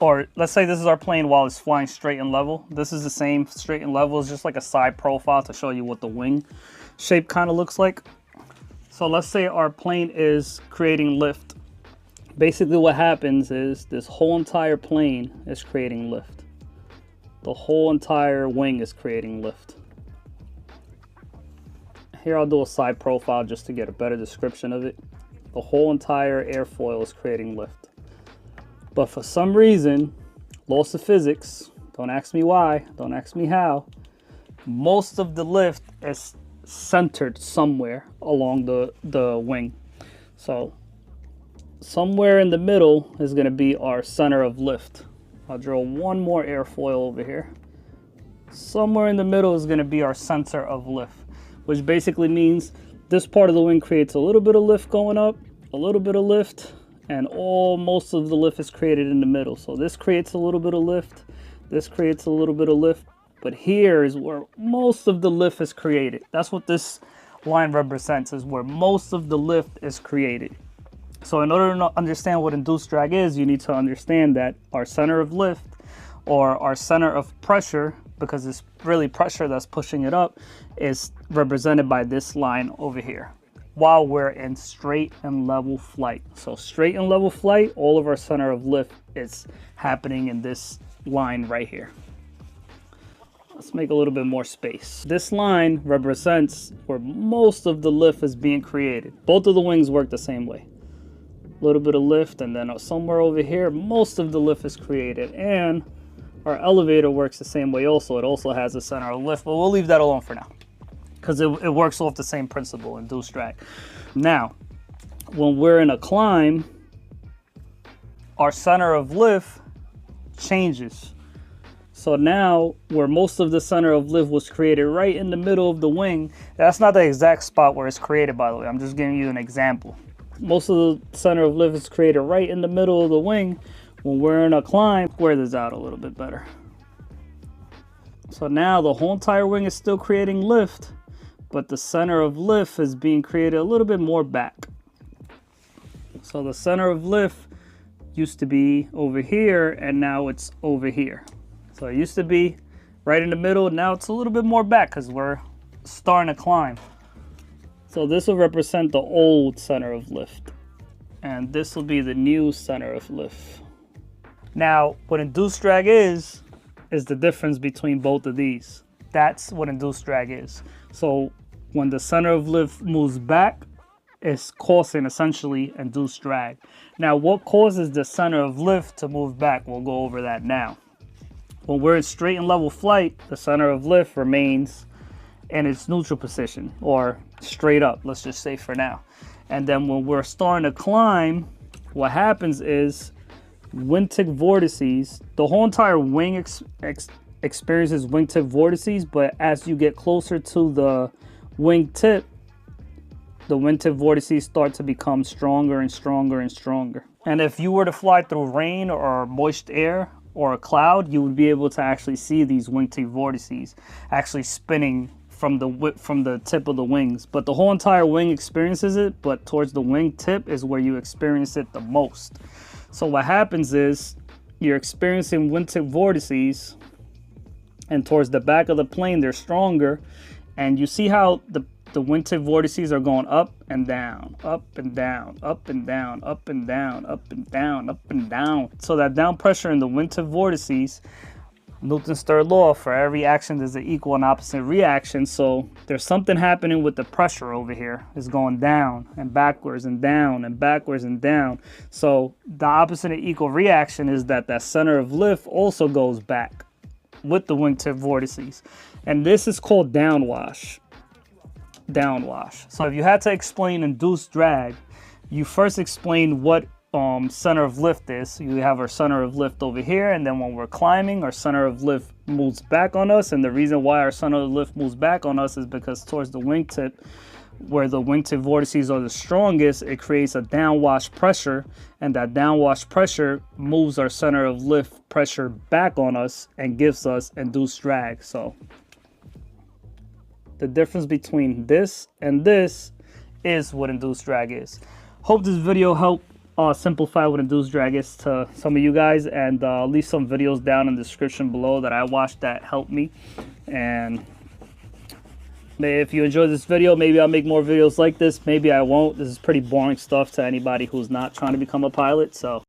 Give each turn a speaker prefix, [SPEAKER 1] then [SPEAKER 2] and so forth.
[SPEAKER 1] or let's say this is our plane while it's flying straight and level. This is the same straight and level. It's just like a side profile to show you what the wing shape kind of looks like. So let's say our plane is creating lift. Basically what happens is this whole entire plane is creating lift. The whole entire wing is creating lift. Here I'll do a side profile just to get a better description of it. The whole entire airfoil is creating lift. But for some reason, laws of physics, don't ask me why, don't ask me how, most of the lift is centered somewhere along the wing. So somewhere in the middle is going to be our center of lift. I'll draw one more airfoil over here. Somewhere in the middle is going to be our center of lift, which basically means this part of the wing creates a little bit of lift going up, a little bit of lift, and most of the lift is created in the middle. So this creates a little bit of lift, this creates a little bit of lift, but here is where most of the lift is created. That's what this line represents, is where most of the lift is created. So in order to understand what induced drag is, you need to understand that our center of lift, or our center of pressure, because it's really pressure that's pushing it up, is represented by this line over here while we're in straight and level flight. So straight and level flight, all of our center of lift is happening in this line right here. Let's make a little bit more space. This line represents where most of the lift is being created. Both of the wings work the same way. A little bit of lift, and then somewhere over here, most of the lift is created. And our elevator works the same way also. It also has a center of lift, but we'll leave that alone for now because it works off the same principle, induced drag. Now, when we're in a climb, our center of lift changes. So now, where most of the center of lift was created right in the middle of the wing, that's not the exact spot where it's created, by the way. I'm just giving you an example. Most of the center of lift is created right in the middle of the wing. When we're in a climb, square this out a little bit better. So now the whole entire wing is still creating lift, but the center of lift is being created a little bit more back. So the center of lift used to be over here, and now it's over here. So it used to be right in the middle, now it's a little bit more back because we're starting to climb. So this will represent the old center of lift, and this will be the new center of lift. Now, what induced drag is the difference between both of these. That's what induced drag is. So when the center of lift moves back, it's causing essentially induced drag. Now, what causes the center of lift to move back? We'll go over that now. When we're in straight and level flight, the center of lift remains in its neutral position, or straight up, let's just say for now. And then when we're starting to climb, what happens is wingtip vortices, the whole entire wing experiences wingtip vortices, but as you get closer to the wingtip, the wingtip vortices start to become stronger and stronger and stronger. And if you were to fly through rain or moist air or a cloud, you would be able to actually see these wingtip vortices actually spinning from the tip of the wings. But the whole entire wing experiences it, but towards the wing tip is where you experience it the most. So what happens is you're experiencing wingtip vortices, and towards the back of the plane they're stronger, and you see how the wingtip vortices are going up and down, up and down, up and down, up and down, up and down, up and down. So that down pressure in the wingtip vortices, Newton's third law, for every action there's an equal and opposite reaction. So there's something happening with the pressure over here. It's going down and backwards and down and backwards and down. So the opposite and equal reaction is that center of lift also goes back with the wingtip vortices. And this is called downwash. Downwash. So if you had to explain induced drag, you first explain what center of lift is. So you have our center of lift over here, and then when we're climbing, our center of lift moves back on us. And the reason why our center of lift moves back on us is because towards the wingtip, where the wingtip vortices are the strongest, it creates a downwash pressure, and that downwash pressure moves our center of lift pressure back on us and gives us induced drag. So the difference between this and this is what induced drag is. Hope this video helped. simplify what induced drag is to some of you guys, and I'll leave some videos down in the description below that I watched that helped me. And if you enjoyed this video, maybe I'll make more videos like this, maybe I won't. This is pretty boring stuff to anybody who's not trying to become a pilot, so